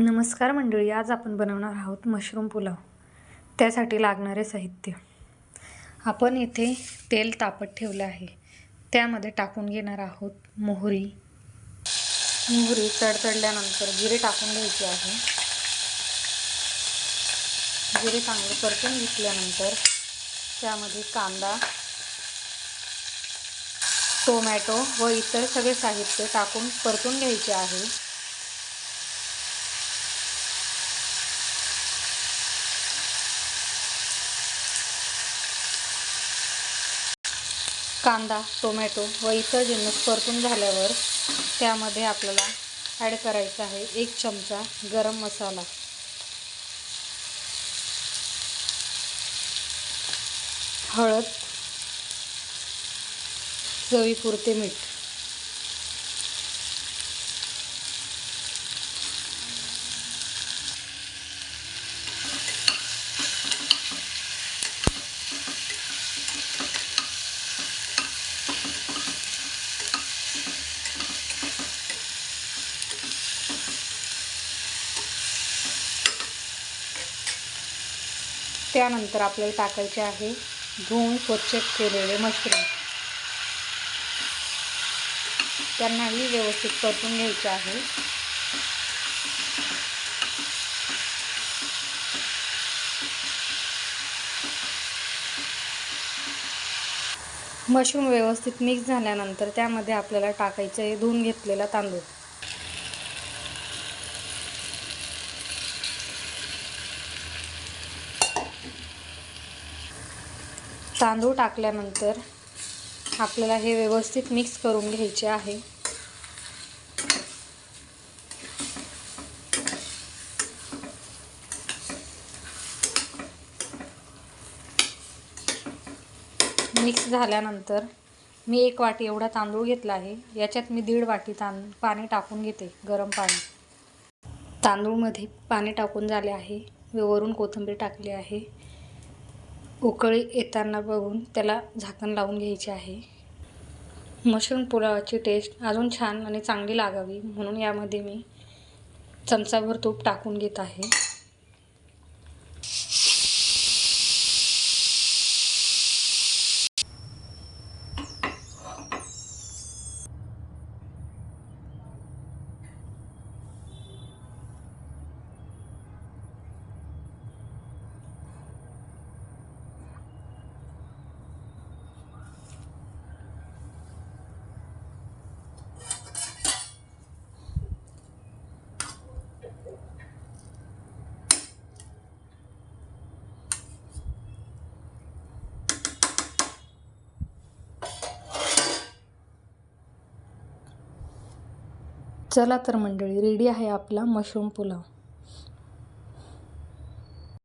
नमस्कार मंडळी, आज आपण बनवणार आहोत मशरूम पुलाव। त्यासाठी लागणारे साहित्य आपण येथे तेल तापत ठेवले आहे। त्यामध्ये टाकून घेणार आहोत मोहरी तडतडल्यानंतर जिरे टाकून घ्यायचे आहे। जिरे चांगले परतून घेतल्यानंतर त्यामध्ये कांदा, टोमॅटो व इतर सगळे साहित्य टाकून परतून घ्यायचे आहे। कांदा, टोमॅटो व इतर जिन्नस परतून झाल्यावर त्यामध्ये आपल्याला ॲड करायचा आहे 1 चमचा गरम मसाला, हळद, चवीपुरते मीठ, त्यानंतर आपल्याला टाकायचे आहे धुवून स्वच्छ केलेले मशरूम। त्यांनाही व्यवस्थित परतून घ्यायचे आहे। मशरूम व्यवस्थित मिक्स झाल्यानंतर त्यामध्ये आपल्याला टाकायचे आहे धुवून घेतलेला तांदूळ। तांदूळ टाकल्यानंतर आपल्याला हे व्यवस्थित मिक्स करून घ्यायचे आहे। मिक्स झाल्यानंतर मी 1 वाटी एवढा तांदूळ घेतला आहे। याच्यात मी 1.5 वाटी पाणी टाकून घेते, गरम पाणी। तांदूळमध्ये पाणी टाकून झाले आहे व वरून कोथिंबीर टाकली आहे। उकळी येताना बघून त्याला झाकण लावून घ्यायचे आहे। मशरूम पुलावाची टेस्ट अजून छान आणि चांगली लागावी म्हणून यामध्ये मी चमचाभर तूप टाकून घेत आहे। चला तर मंडळी, रेडी आहे आपला मशरूम पुलाव।